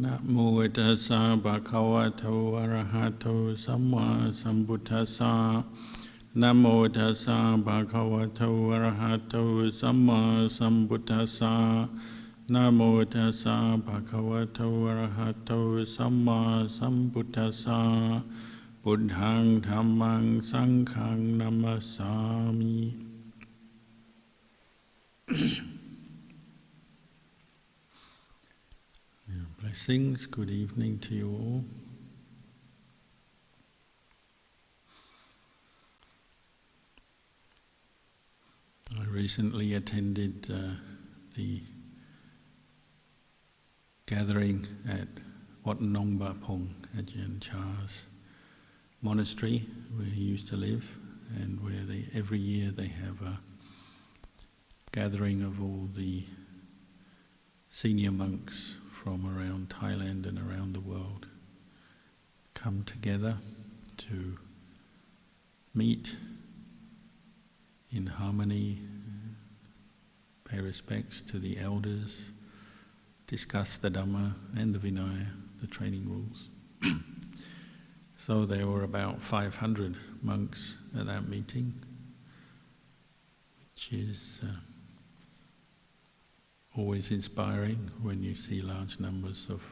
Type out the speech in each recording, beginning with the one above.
นะโมตัสสะภะคะวะโตอะระหะโตสัมมาสัมพุทธัสสะนะโมตัสสะภะคะวะโตอะระหะโตสัมมาสัมพุทธัสสะนะโมตัสสะภะคะวะโตอะระหะโตสัมมาสัมพุทธัสสะพุทธังธัมมังสังฆังนัมมัสสามิ Blessings, good evening to you all. I recently attended the gathering at Wat Nong Ba Pong, Ajahn Chah's monastery where he used to live, and where every year they have a gathering of all the senior monks from around Thailand and around the world come together to meet in harmony, pay respects to the elders, discuss the Dhamma and the Vinaya, the training rules. So there were about 500 monks at that meeting, which is always inspiring when you see large numbers of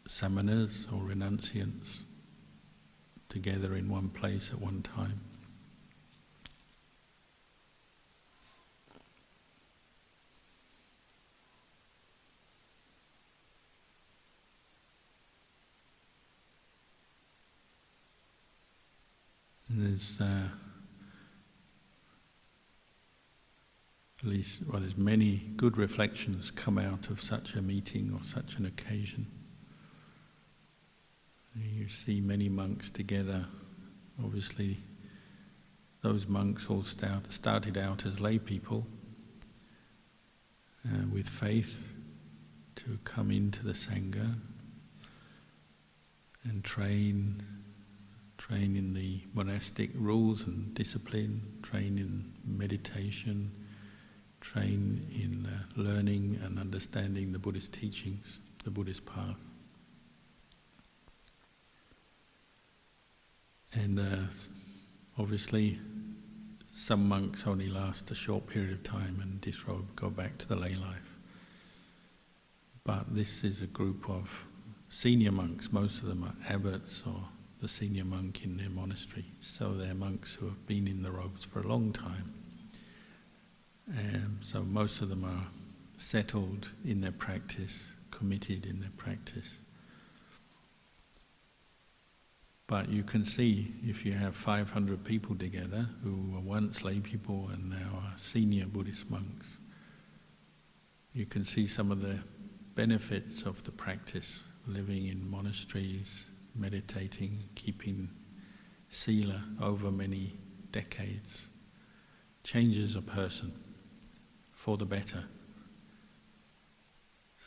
samanas or renunciants together in one place at one time. And there's many good reflections come out of such a meeting or such an occasion. You see many monks together. Obviously, those monks all started out as lay people with faith to come into the Sangha and train in the monastic rules and discipline, train in meditation, train in learning and understanding the Buddhist teachings, the Buddhist path. And obviously some monks only last a short period of time and disrobe, go back to the lay life. But this is a group of senior monks. Most of them are abbots or the senior monk in their monastery. So they're monks who have been in the robes for a long time. So most of them are settled in their practice, committed in their practice. But you can see, if you have 500 people together who were once lay people and now are senior Buddhist monks, you can see some of the benefits of the practice, living in monasteries, meditating, keeping sila over many decades, changes a person for the better.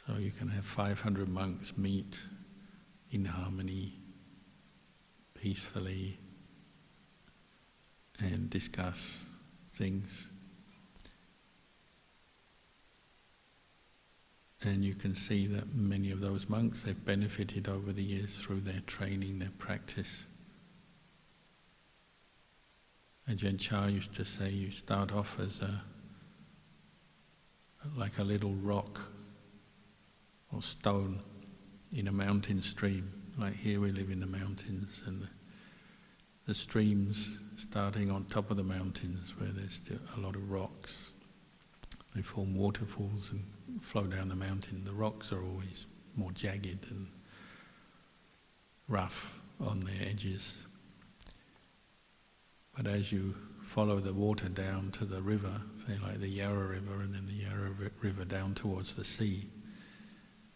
So you can have 500 monks meet in harmony, peacefully, and discuss things. And you can see that many of those monks, they've benefited over the years through their training, their practice. Ajahn Chah used to say, you start off as like a little rock or stone in a mountain stream. Like here we live in the mountains, and the streams starting on top of the mountains where there's still a lot of rocks. They form waterfalls and flow down the mountain. The rocks are always more jagged and rough on their edges. But as you follow the water down to the river, say like the Yarra River, and then the Yarra River down towards the sea,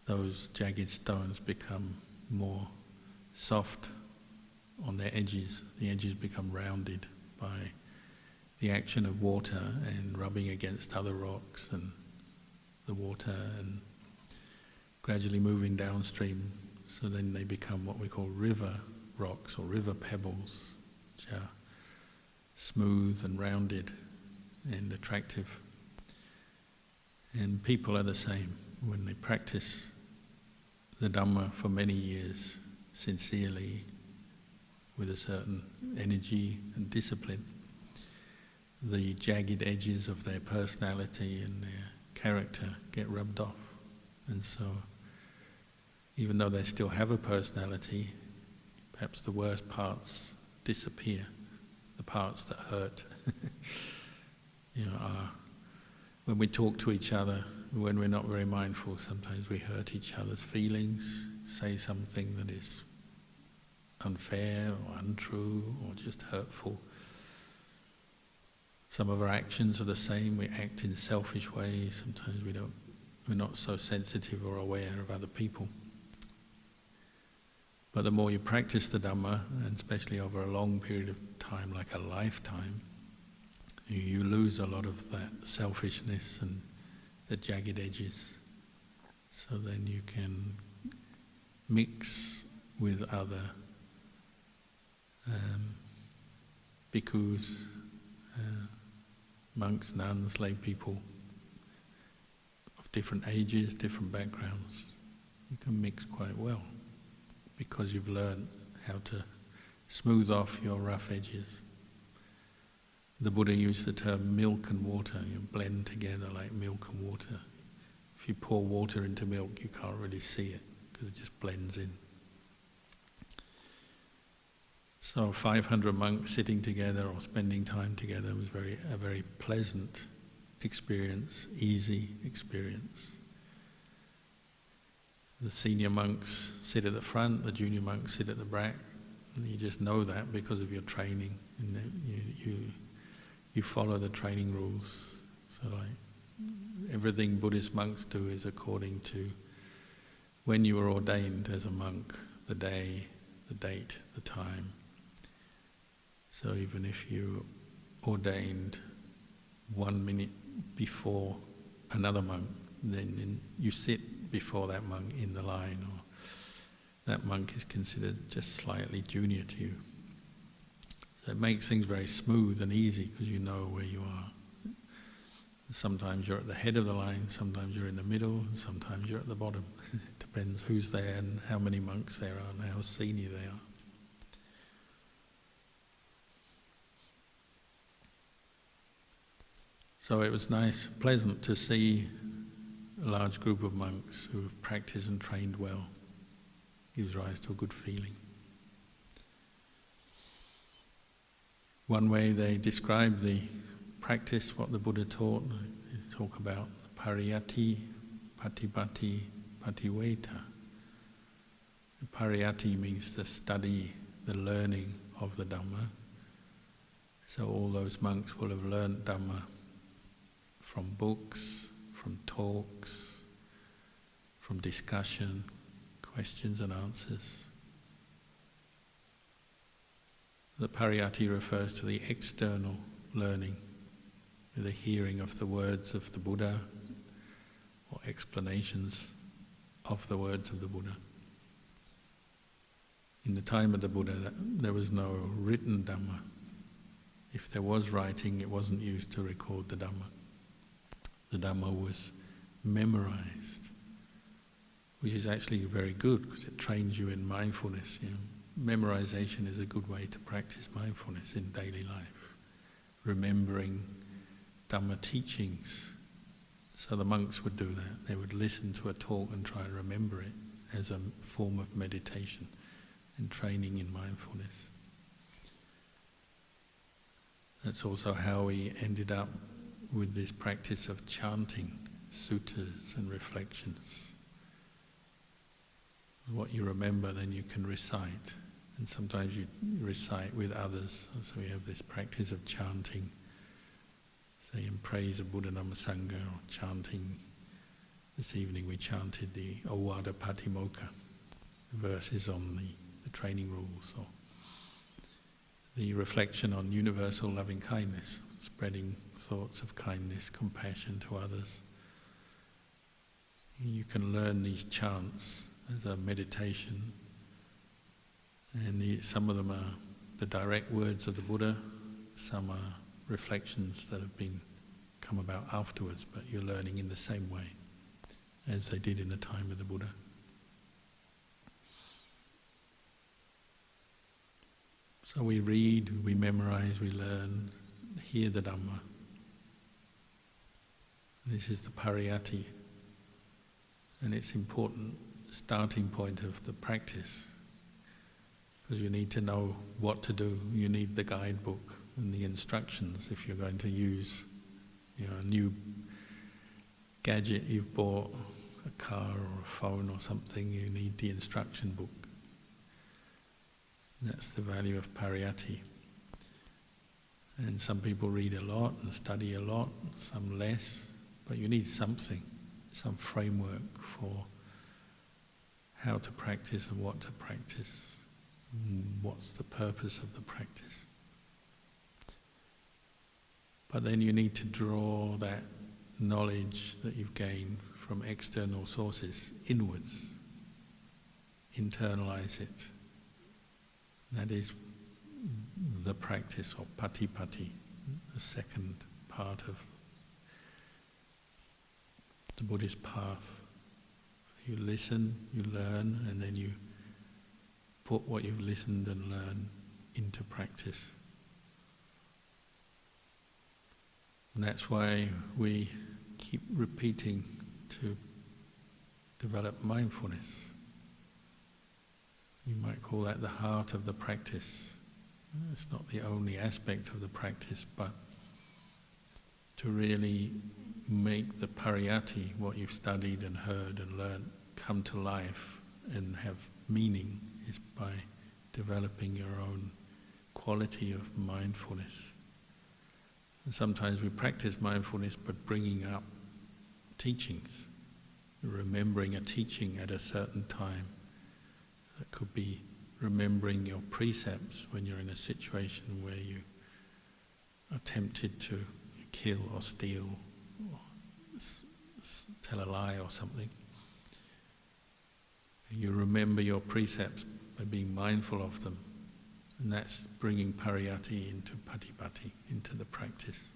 those jagged stones become more soft on their edges. The edges become rounded by the action of water and rubbing against other rocks and the water, and gradually moving downstream. So then they become what we call river rocks or river pebbles, which are smooth and rounded and attractive. And people are the same. When they practice the Dhamma for many years, sincerely, with a certain energy and discipline, the jagged edges of their personality and their character get rubbed off. And so, even though they still have a personality, perhaps the worst parts disappear. The parts that hurt, are when we talk to each other, when we're not very mindful, sometimes we hurt each other's feelings, say something that is unfair or untrue or just hurtful. Some of our actions are the same. We act in selfish ways. Sometimes we're not so sensitive or aware of other people. But the more you practice the Dhamma, and especially over a long period of time, like a lifetime, you lose a lot of that selfishness and the jagged edges. So then you can mix with other bhikkhus, monks, nuns, lay people of different ages, different backgrounds. You can mix quite well, because you've learned how to smooth off your rough edges. The Buddha used the term milk and water. You blend together like milk and water. If you pour water into milk, you can't really see it because it just blends in. So 500 monks sitting together or spending time together was a very pleasant experience, easy experience. The senior monks sit at the front, the junior monks sit at the back, and you just know that because of your training. And you follow the training rules. So like everything Buddhist monks do is according to when you were ordained as a monk, the day, the date, the time. So even if you ordained 1 minute before another monk, then you sit before that monk in the line, or that monk is considered just slightly junior to you. So it makes things very smooth and easy because you know where you are. Sometimes you're at the head of the line, sometimes you're in the middle, and sometimes you're at the bottom. It depends who's there and how many monks there are and how senior they are. So it was nice, pleasant to see a large group of monks who have practiced and trained well. Gives rise to a good feeling. One way they describe the practice, what the Buddha taught, they talk about Pariati, Patipati, Patiweta. Pariati means the study, the learning of the Dhamma. So all those monks will have learned Dhamma from books, from talks, from discussion, questions and answers. The Pariati refers to the external learning, the hearing of the words of the Buddha or explanations of the words of the Buddha. In the time of the Buddha, there was no written Dhamma. If there was writing, it wasn't used to record the Dhamma. The Dhamma was memorized, which is actually very good because it trains you in mindfulness. Memorization is a good way to practice mindfulness in daily life, remembering Dhamma teachings. So the monks would do that. They would listen to a talk and try and remember it as a form of meditation and training in mindfulness. That's also how we ended up with this practice of chanting suttas and reflections. What you remember, then you can recite. And sometimes you recite with others. So we have this practice of chanting, say in praise of Buddha Dhamma Sangha, or chanting. This evening we chanted the Ovada Patimokkha, verses on the training rules, or the reflection on universal loving kindness, spreading thoughts of kindness, compassion to others. You can learn these chants as a meditation, and some of them are the direct words of the Buddha, some are reflections that have come about afterwards, but you're learning in the same way as they did in the time of the Buddha. So we read, we memorize, we learn, hear the Dhamma. This is the Pariati, and it's important starting point of the practice, because you need to know what to do. You need the guidebook and the instructions if you're going to use, a new gadget you've bought, a car or a phone or something. You need the instruction book. That's the value of Pariati. And some people read a lot and study a lot, some less, but you need something, some framework for how to practice and what to practice. What's the purpose of the practice? But then you need to draw that knowledge that you've gained from external sources inwards, internalize it. That is the practice of Patipati, the second part of the Buddhist path. So you listen, you learn, and then you put what you've listened and learned into practice. And that's why we keep repeating to develop mindfulness. You might call that the heart of the practice. It's not the only aspect of the practice, but to really make the Pariati, what you've studied and heard and learned, come to life and have meaning is by developing your own quality of mindfulness. And sometimes we practice mindfulness by bringing up teachings, remembering a teaching at a certain time. So it could be remembering your precepts when you're in a situation where you are tempted to kill or steal or tell a lie or something. You remember your precepts by being mindful of them, and that's bringing Pariati into Patipati, into the practice.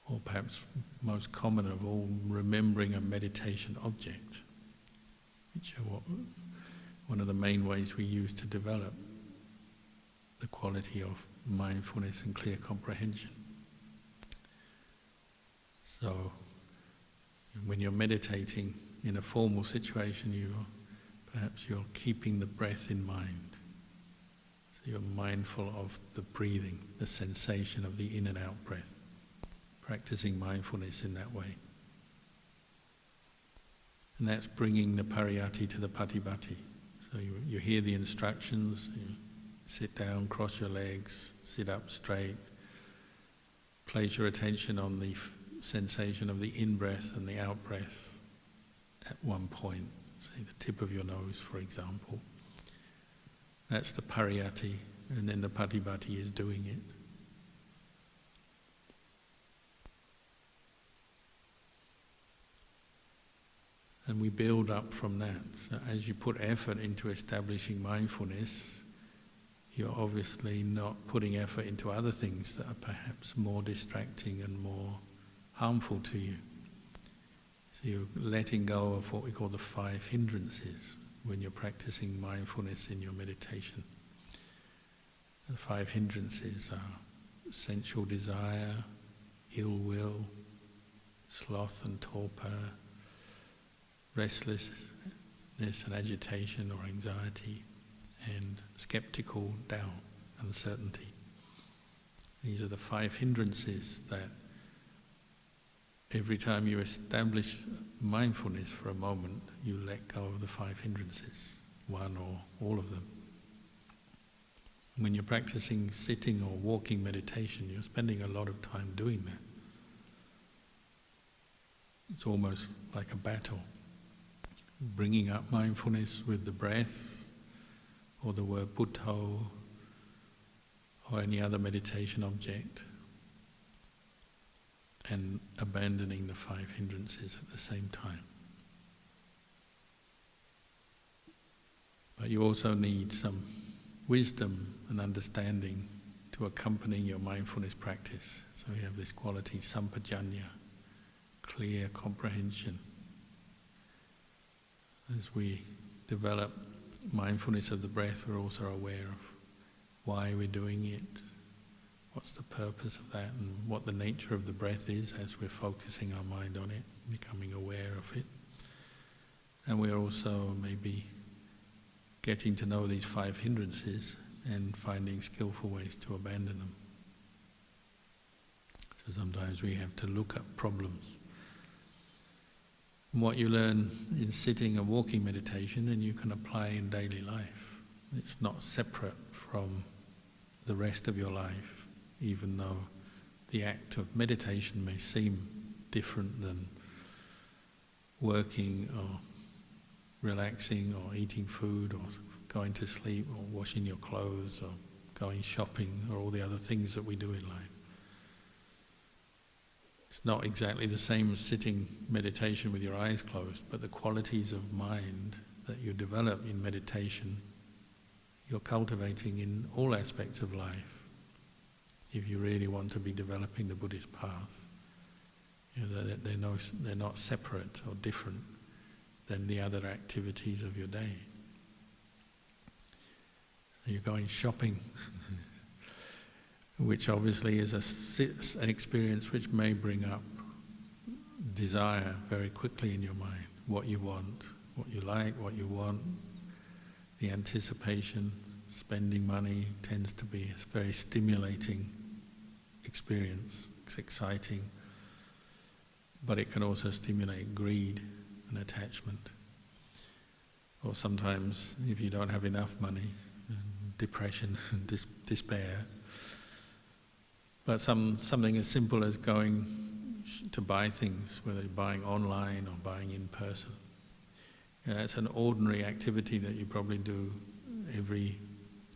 Or perhaps most common of all, remembering a meditation object, which are one of the main ways we use to develop the quality of mindfulness and clear comprehension. So, when you're meditating in a formal situation, perhaps you're keeping the breath in mind. So you're mindful of the breathing, the sensation of the in and out breath, practicing mindfulness in that way. And that's bringing the Pariati to the Patipati. So you hear the instructions, you sit down, cross your legs, sit up straight, place your attention on the sensation of the in-breath and the out-breath at one point, say the tip of your nose, for example. That's the Pariati, and then the Patipati is doing it. And we build up from that. So as you put effort into establishing mindfulness, you're obviously not putting effort into other things that are perhaps more distracting and more harmful to you. So you're letting go of what we call the 5 hindrances when you're practicing mindfulness in your meditation. The 5 hindrances are sensual desire, ill will, sloth and torpor, restlessness and agitation or anxiety, and skeptical doubt, uncertainty. These are the 5 hindrances that every time you establish mindfulness for a moment, you let go of the 5 hindrances, one or all of them. When you're practicing sitting or walking meditation, you're spending a lot of time doing that. It's almost like a battle. Bringing up mindfulness with the breath, or the word Buddho, or any other meditation object, and abandoning the 5 hindrances at the same time. But you also need some wisdom and understanding to accompany your mindfulness practice. So you have this quality, sampajanya, clear comprehension. As we develop mindfulness of the breath, we're also aware of why we're doing it, what's the purpose of that, and what the nature of the breath is as we're focusing our mind on it, becoming aware of it. And we're also maybe getting to know these 5 hindrances and finding skillful ways to abandon them. So sometimes we have to look at problems. And what you learn in sitting and walking meditation, then you can apply in daily life. It's not separate from the rest of your life, even though the act of meditation may seem different than working or relaxing or eating food or going to sleep or washing your clothes or going shopping or all the other things that we do in life. It's not exactly the same as sitting meditation with your eyes closed, but the qualities of mind that you develop in meditation, you're cultivating in all aspects of life. If you really want to be developing the Buddhist path, you know, they're not separate or different than the other activities of your day. So you're going shopping, which obviously is an experience which may bring up desire very quickly in your mind. What you want, what you like, what you want, the anticipation, spending money tends to be a very stimulating experience. It's exciting, but it can also stimulate greed and attachment. Or sometimes, if you don't have enough money, depression and despair. But something as simple as going to buy things, whether you're buying online or buying in person. You know, it's an ordinary activity that you probably do every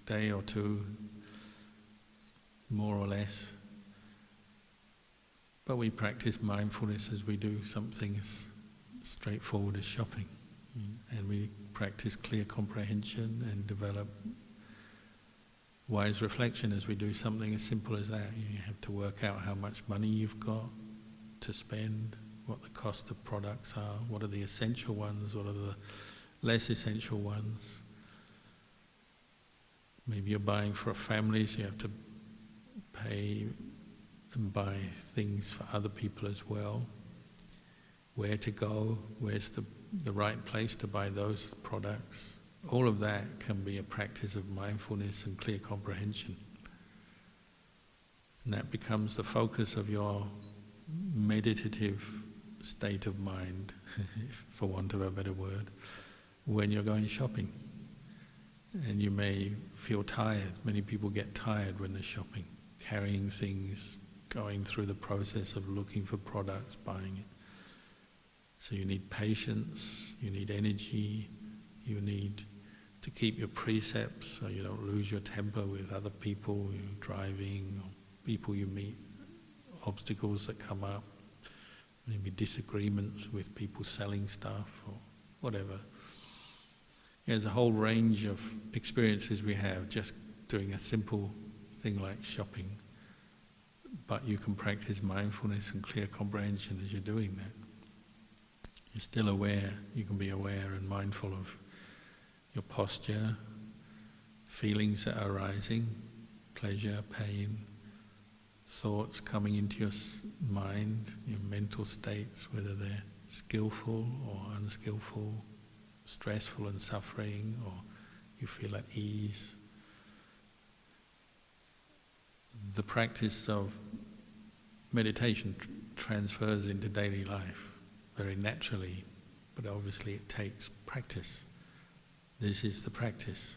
day or two, more or less. But we practice mindfulness as we do something as straightforward as shopping. And we practice clear comprehension and develop wise reflection as we do something as simple as that. You have to work out how much money you've got to spend, what the cost of products are, what are the essential ones, what are the less essential ones. Maybe you're buying for a family, so you have to pay and buy things for other people as well. Where to go, where's the right place to buy those products. All of that can be a practice of mindfulness and clear comprehension. And that becomes the focus of your meditative state of mind, for want of a better word, when you're going shopping. And you may feel tired. Many people get tired when they're shopping, carrying things, going through the process of looking for products, buying it. So you need patience, you need energy, you need to keep your precepts so you don't lose your temper with other people, driving, or people you meet, obstacles that come up, maybe disagreements with people selling stuff or whatever. There's a whole range of experiences we have just doing a simple thing like shopping, but you can practice mindfulness and clear comprehension as you're doing that. You're still aware, you can be aware and mindful of your posture, feelings that are arising, pleasure, pain, thoughts coming into your mind, your mental states, whether they're skillful or unskillful, stressful and suffering, or you feel at ease. The practice of meditation transfers into daily life very naturally, but obviously it takes practice. This is the practice.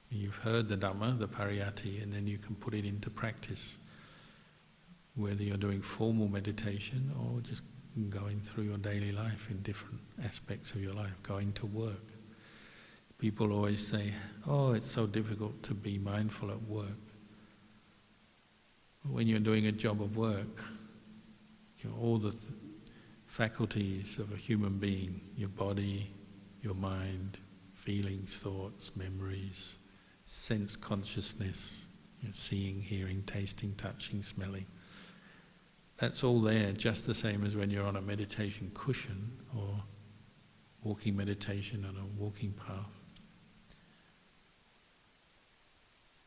You've heard the Dhamma, the Pariati, and then you can put it into practice. Whether you're doing formal meditation or just going through your daily life in different aspects of your life, going to work. People always say, oh, it's so difficult to be mindful at work. When you're doing a job of work, all the faculties of a human being, your body, your mind, feelings, thoughts, memories, sense consciousness, seeing, hearing, tasting, touching, smelling. That's all there, just the same as when you're on a meditation cushion or walking meditation on a walking path.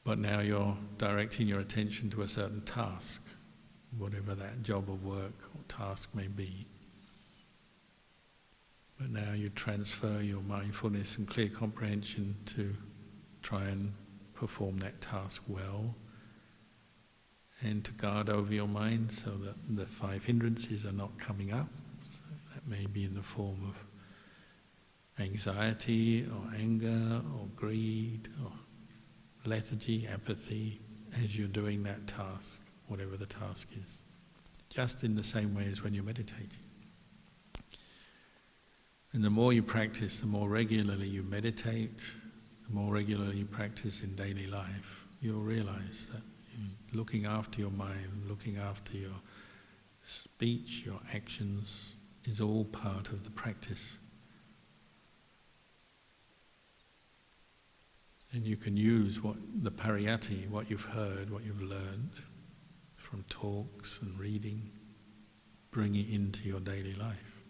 But now you're directing your attention to a certain task, whatever that job of work or task may be. But now you transfer your mindfulness and clear comprehension to try and perform that task well, and to guard over your mind so that the 5 hindrances are not coming up. So that may be in the form of anxiety or anger or greed or lethargy, apathy, as you're doing that task, whatever the task is. Just in the same way as when you're meditating. And the more you practice, the more regularly you meditate, the more regularly you practice in daily life, you'll realize that looking after your mind, looking after your speech, your actions, is all part of the practice. And you can use what the Pariati, what you've heard, what you've learned from talks and reading, bring it into your daily life.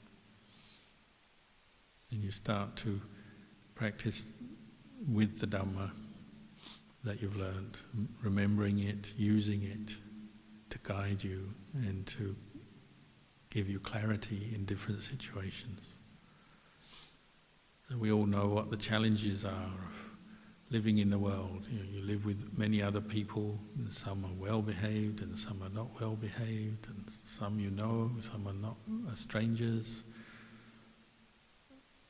And you start to practice with the Dhamma that you've learned, remembering it, using it to guide you and to give you clarity in different situations. So we all know what the challenges are of living in the world. You live with many other people, and some are well behaved and some are not well behaved, and some you know, some are not, are strangers.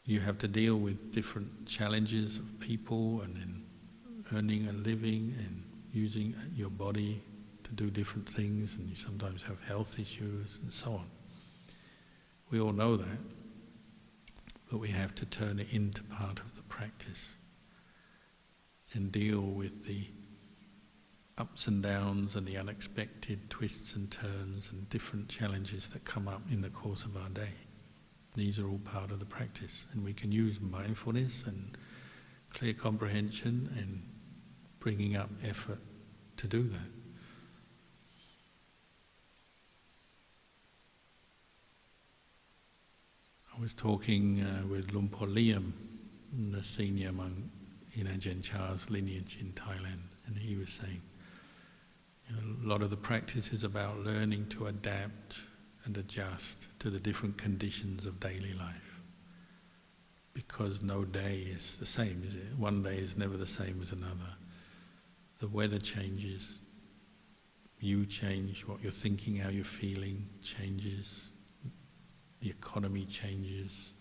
You have to deal with different challenges of people, and then earning a living and using your body to do different things, and you sometimes have health issues and so on. We all know that, but we have to turn it into part of the practice and deal with the ups and downs and the unexpected twists and turns and different challenges that come up in the course of our day. These are all part of the practice, and we can use mindfulness and clear comprehension and bringing up effort to do that. I was talking with Luang Por Liam, the senior monk in Ajahn Chah's lineage in Thailand, and he was saying, a lot of the practice is about learning to adapt and adjust to the different conditions of daily life. Because no day is the same, is it? One day is never the same as another. The weather changes, you change, what you're thinking, how you're feeling changes, the economy changes,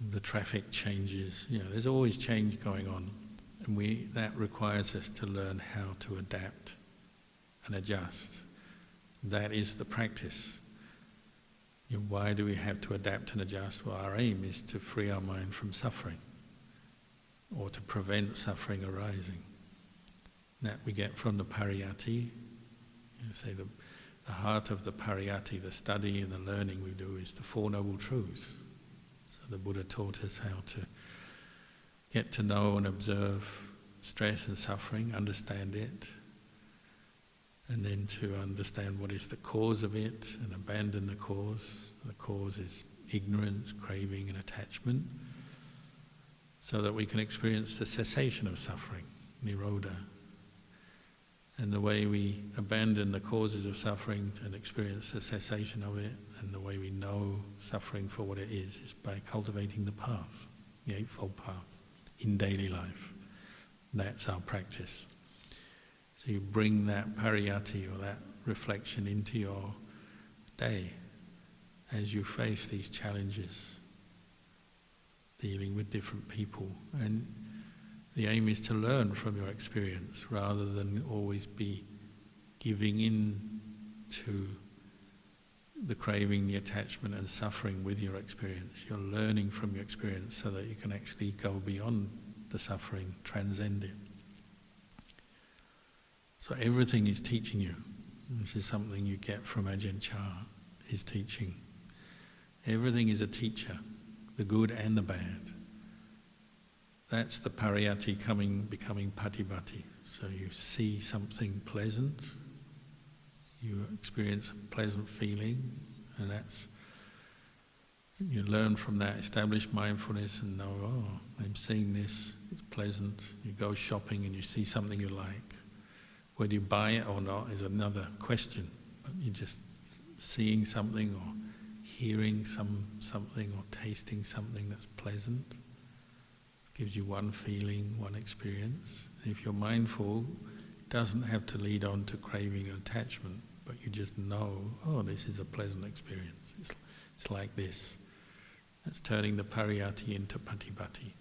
the traffic changes. There's always change going on, and that requires us to learn how to adapt and adjust. That is the practice. Why do we have to adapt and adjust? Well, our aim is to free our mind from suffering, or to prevent suffering arising. That we get from the Pariati. Say the heart of the Pariati, the study and the learning we do, is the Four Noble Truths. So the Buddha taught us how to get to know and observe stress and suffering, understand it, and then to understand what is the cause of it and abandon the cause. The cause is ignorance, craving and attachment, so that we can experience the cessation of suffering, nirodha. And the way we abandon the causes of suffering and experience the cessation of it, and the way we know suffering for what it is by cultivating the path, the Eightfold Path, in daily life. That's our practice. So you bring that Pariati or that reflection into your day as you face these challenges, dealing with different people. And the aim is to learn from your experience rather than always be giving in to the craving, the attachment and suffering with your experience. You're learning from your experience so that you can actually go beyond the suffering, transcend it. So everything is teaching you. This is something you get from Ajahn Chah, his teaching. Everything is a teacher, the good and the bad. That's the Pariati becoming Patipati. So you see something pleasant, you experience a pleasant feeling, and you learn from that, establish mindfulness and know, oh, I'm seeing this, it's pleasant. You go shopping and you see something you like. Whether you buy it or not is another question, but you're just seeing something or hearing something or tasting something that's pleasant. It gives you one feeling, one experience. And if you're mindful, it doesn't have to lead on to craving and attachment, but you just know, oh, this is a pleasant experience. It's like this. That's turning the Pariati into Patipati.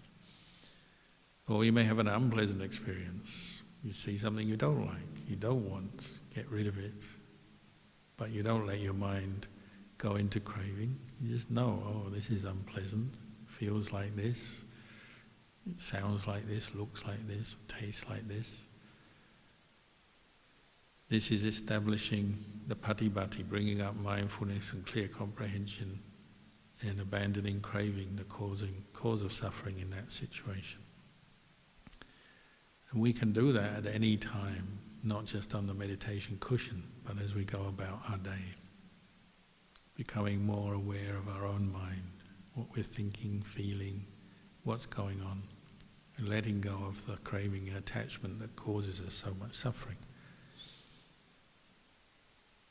Or you may have an unpleasant experience. You see something you don't like, you don't want, get rid of it, but you don't let your mind go into craving. You just know, oh, this is unpleasant, feels like this, it sounds like this, looks like this, tastes like this. This is establishing the Patipati, bringing up mindfulness and clear comprehension and abandoning craving, the cause of suffering in that situation. And we can do that at any time, not just on the meditation cushion, but as we go about our day, becoming more aware of our own mind, what we're thinking, feeling, what's going on, and letting go of the craving and attachment that causes us so much suffering.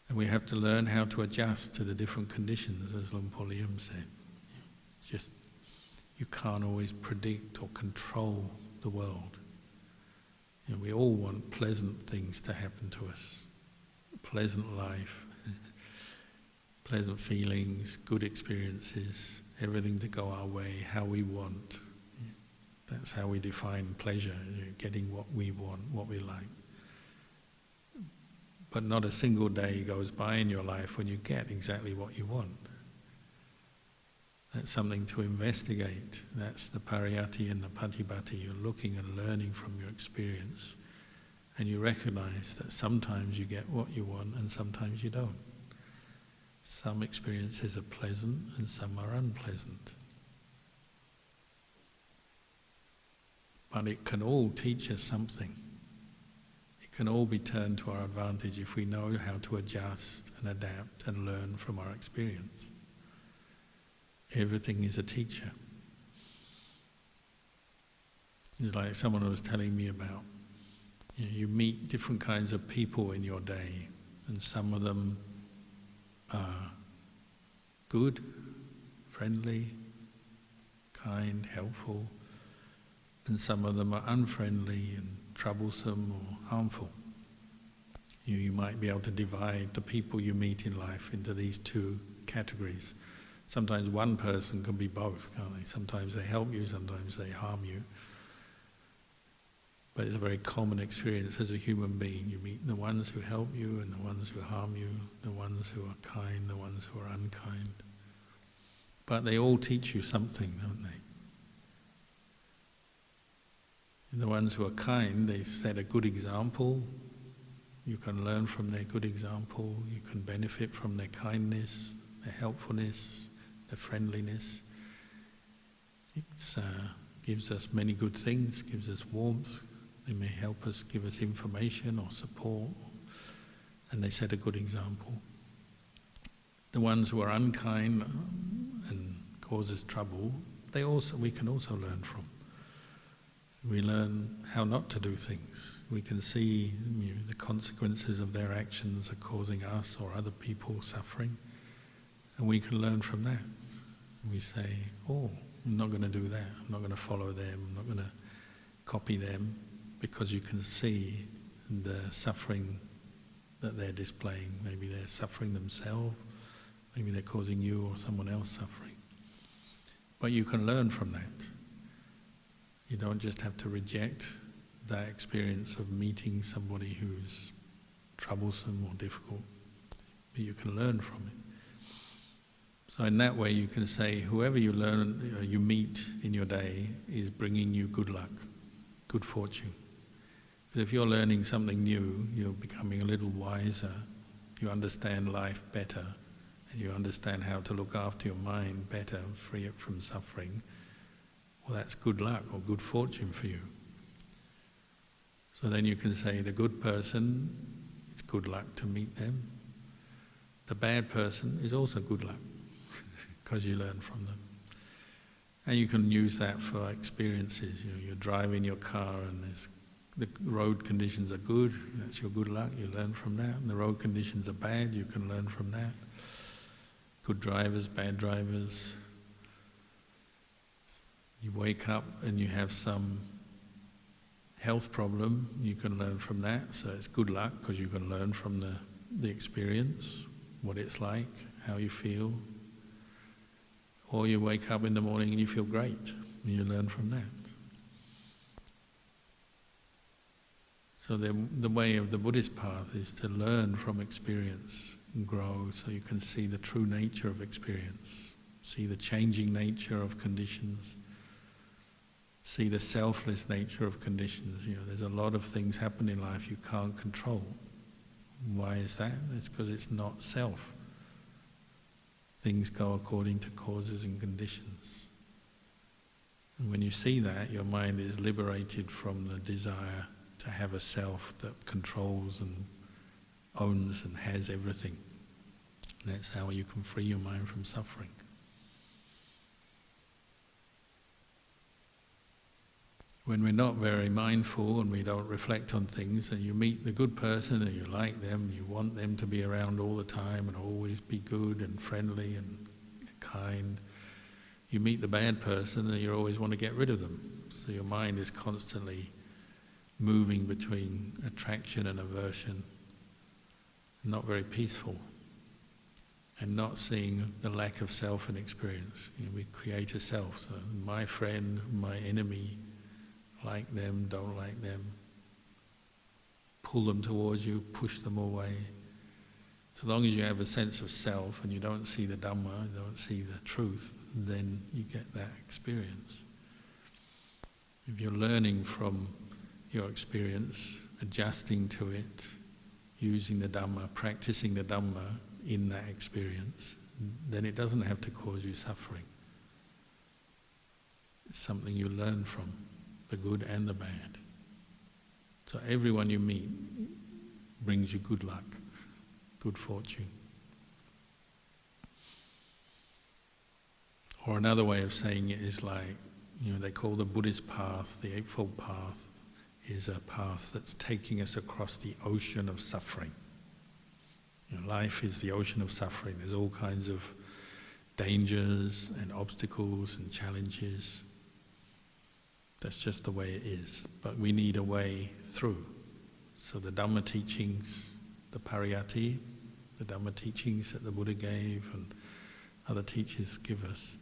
And we have to learn how to adjust to the different conditions, as Luang Por Liam said. It's just, you can't always predict or control the world. You know, we all want pleasant things to happen to us. Pleasant life, pleasant feelings, good experiences, everything to go our way, how we want. That's how we define pleasure, getting what we want, what we like. But not a single day goes by in your life when you get exactly what you want. That's something to investigate. That's the Pariati and the Patipati. You're looking and learning from your experience. And you recognize that sometimes you get what you want and sometimes you don't. Some experiences are pleasant and some are unpleasant. But it can all teach us something. It can all be turned to our advantage if we know how to adjust and adapt and learn from our experience. Everything is a teacher. It's like someone was telling me about, you meet different kinds of people in your day, and some of them are good, friendly, kind, helpful, and some of them are unfriendly and troublesome or harmful. You might be able to divide the people you meet in life into these two categories. Sometimes one person can be both, can't they? Sometimes they help you, sometimes they harm you. But it's a very common experience as a human being. You meet the ones who help you and the ones who harm you, the ones who are kind, the ones who are unkind. But they all teach you something, don't they? And the ones who are kind, they set a good example. You can learn from their good example. You can benefit from their kindness, their helpfulness, their friendliness. It gives us many good things, gives us warmth. They may help us, give us information or support, and they set a good example. The ones who are unkind and cause us trouble, we can also learn from. We learn how not to do things. We can see the consequences of their actions are causing us or other people suffering, and we can learn from that. We say, oh, I'm not going to do that. I'm not going to follow them. I'm not going to copy them, because you can see the suffering that they're displaying. Maybe they're suffering themselves. Maybe they're causing you or someone else suffering. But you can learn from that. You don't just have to reject that experience of meeting somebody who's troublesome or difficult, but you can learn from it. So in that way you can say whoever you meet in your day is bringing you good luck, good fortune. But if you're learning something new, you're becoming a little wiser, you understand life better, and you understand how to look after your mind better and free it from suffering. well, that's good luck or good fortune for you. So then you can say the good person, it's good luck to meet them. The bad person is also good luck because you learn from them. And you can use that for experiences. You're driving your car and the road conditions are good, that's your good luck, you learn from that. And the road conditions are bad, you can learn from that. Good drivers, bad drivers. You wake up and you have some health problem, you can learn from that. So it's good luck because you can learn from the experience, what it's like, how you feel. Or you wake up in the morning and you feel great, and you learn from that. So the way of the Buddhist path is to learn from experience and grow so you can see the true nature of experience, see the changing nature of conditions, see the selfless nature of conditions. There's a lot of things happen in life you can't control. Why is that? It's because it's not self. Things go according to causes and conditions. And when you see that, your mind is liberated from the desire to have a self that controls and owns and has everything. And that's how you can free your mind from suffering. When we're not very mindful and we don't reflect on things, and you meet the good person and you like them, you want them to be around all the time and always be good and friendly and kind. You meet the bad person and you always want to get rid of them. So your mind is constantly moving between attraction and aversion, not very peaceful, and not seeing the lack of self in experience. We create a self, so my friend, my enemy, like them, don't like them, pull them towards you, push them away. So long as you have a sense of self and you don't see the Dhamma, you don't see the truth, then you get that experience. If you're learning from your experience, adjusting to it, using the Dhamma, practicing the Dhamma in that experience, then it doesn't have to cause you suffering. It's something you learn from, the good and the bad. So everyone you meet brings you good luck, good fortune. Or another way of saying it is like, they call the Buddhist path, the Eightfold Path, is a path that's taking us across the ocean of suffering. Life is the ocean of suffering. There's all kinds of dangers and obstacles and challenges. That's just the way it is. But we need a way through. So the Dhamma teachings, the Pariati, the Dhamma teachings that the Buddha gave and other teachers give us,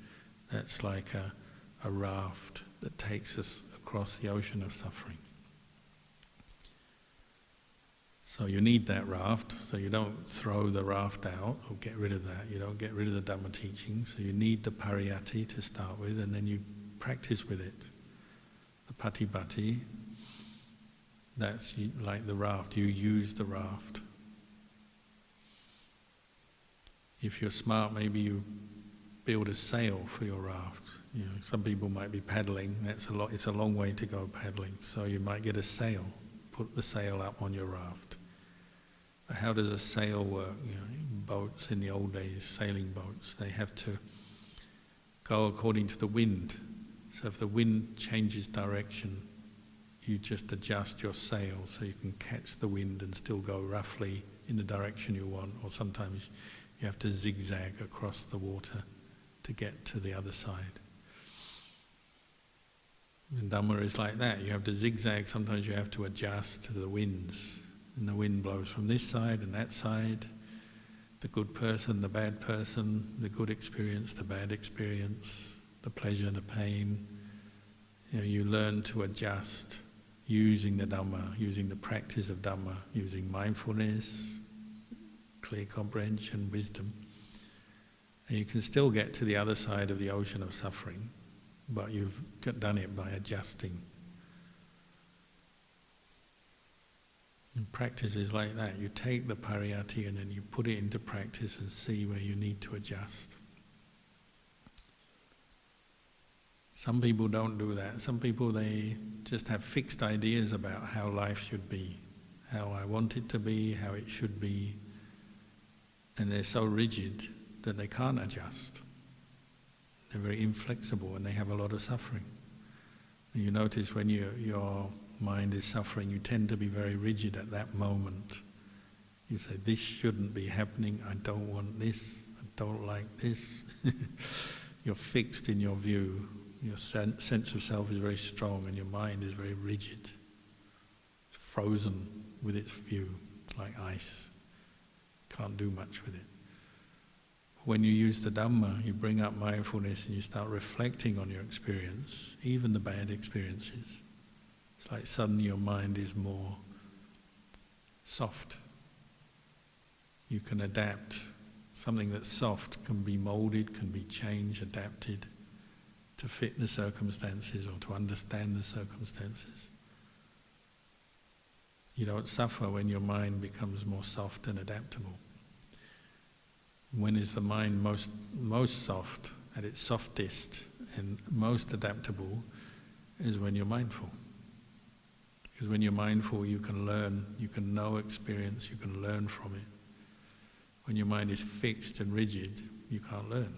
that's like a raft that takes us across the ocean of suffering. So you need that raft, so you don't throw the raft out or get rid of that. You don't get rid of the Dhamma teachings. So you need the Pariati to start with, and then you practice with it. The Patipati, that's like the raft. You use the raft. If you're smart, maybe you build a sail for your raft. Some people might be paddling. It's a long way to go paddling. So you might get a sail. Put the sail up on your raft. But how does a sail work? Boats in the old days, sailing boats, they have to go according to the wind. So if the wind changes direction, you just adjust your sail so you can catch the wind and still go roughly in the direction you want. Or sometimes you have to zigzag across the water to get to the other side. And Dhamma is like that. You have to zigzag. Sometimes you have to adjust to the winds. And the wind blows from this side and that side. The good person, the bad person, the good experience, the bad experience, the pleasure, the pain. You learn to adjust using the Dhamma, using the practice of Dhamma, using mindfulness, clear comprehension, wisdom. And you can still get to the other side of the ocean of suffering, but you've done it by adjusting. And practice is like that. You take the Pariati and then you put it into practice and see where you need to adjust. Some people don't do that. Some people, they just have fixed ideas about how life should be, how I want it to be, how it should be, and they're so rigid that they can't adjust. They're very inflexible and they have a lot of suffering. You notice when your mind is suffering, you tend to be very rigid at that moment. You say, this shouldn't be happening, I don't want this, I don't like this. You're fixed in your view. Your sense of self is very strong and your mind is very rigid. It's frozen with its view, like ice. Can't do much with it. When you use the Dhamma, you bring up mindfulness and you start reflecting on your experience, even the bad experiences. It's like suddenly your mind is more soft. You can adapt. Something that's soft can be molded, can be changed, adapted to fit the circumstances or to understand the circumstances. You don't suffer when your mind becomes more soft and adaptable. When is the mind most soft, at its softest and most adaptable, is when you're mindful. Because when you're mindful, you can learn, you can know experience, you can learn from it. When your mind is fixed and rigid, you can't learn.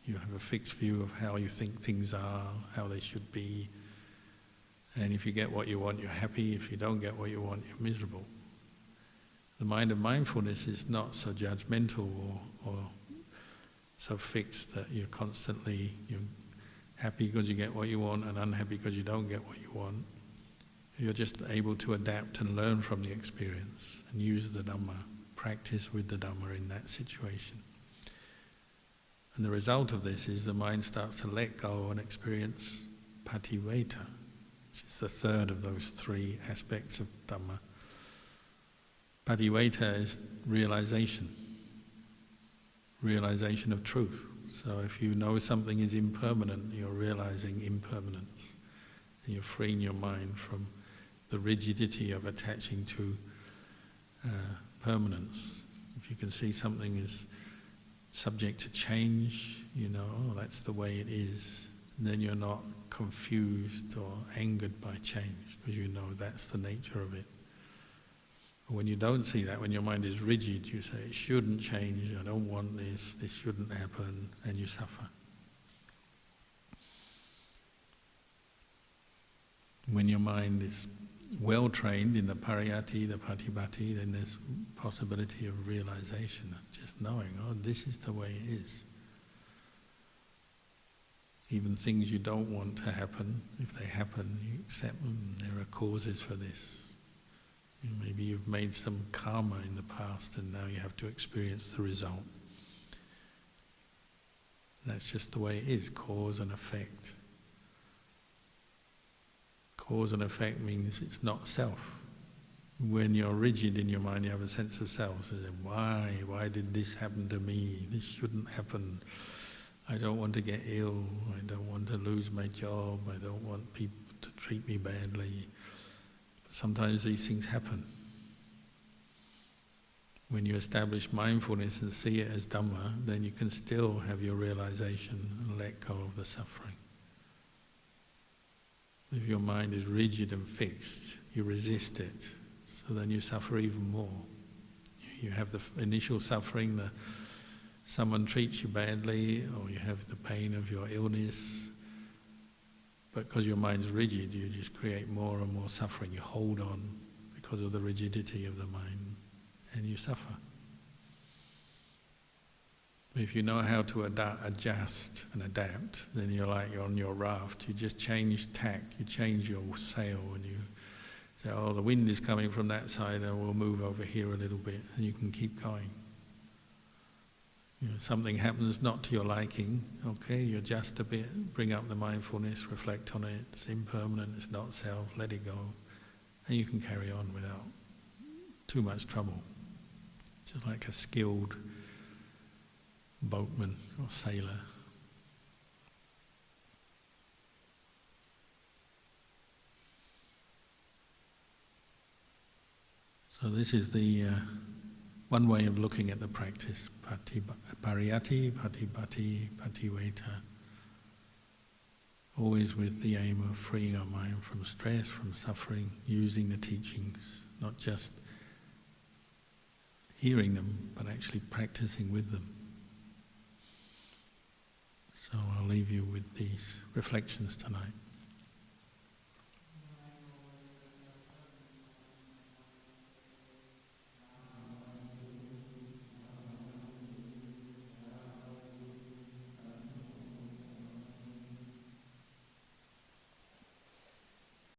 You have a fixed view of how you think things are, how they should be. And if you get what you want, you're happy. If you don't get what you want, you're miserable. The mind of mindfulness is not so judgmental or so fixed that you're happy because you get what you want and unhappy because you don't get what you want. You're just able to adapt and learn from the experience and use the Dhamma, practice with the Dhamma in that situation. And the result of this is the mind starts to let go and experience Patipati, which is the third of those three aspects of Dhamma. Patipati is realization of truth. So if you know something is impermanent, you're realizing impermanence. And you're freeing your mind from the rigidity of attaching to permanence. If you can see something is subject to change, you know, oh, that's the way it is. And then you're not confused or angered by change because you know that's the nature of it. But when you don't see that, when your mind is rigid, you say, it shouldn't change, I don't want this shouldn't happen, and you suffer. When your mind is well trained in the Pariati, the Patipati, then there's possibility of realization, just knowing, oh, this is the way it is. Even things you don't want to happen, if they happen, you accept them, there are causes for this. Maybe you've made some karma in the past and now you have to experience the result. That's just the way it is, cause and effect. Cause and effect means it's not self. When you're rigid in your mind, you have a sense of self. So why did this happen to me? This shouldn't happen. I don't want to get ill. I don't want to lose my job. I don't want people to treat me badly. But sometimes these things happen. When you establish mindfulness and see it as Dhamma, then you can still have your realization and let go of the suffering. If your mind is rigid and fixed, you resist it, so then you suffer even more. You have the initial suffering, someone treats you badly, or you have the pain of your illness, but because your mind's rigid, you just create more and more suffering. You hold on because of the rigidity of the mind, and you suffer. If you know how to adjust and adapt, then you're on your raft. You just change tack, you change your sail, and you say, oh, the wind is coming from that side, and we'll move over here a little bit, and you can keep going. You know, something happens not to your liking, okay, you adjust a bit, bring up the mindfulness, reflect on it, it's impermanent, it's not self, let it go, and you can carry on without too much trouble. Just like a skilled boatman or sailor. So this is the one way of looking at the practice, Pariati, Patipati, Patipati. always with the aim of freeing our mind from stress, from suffering, using the teachings, not just hearing them, but actually practicing with them. So I'll leave you with these reflections tonight.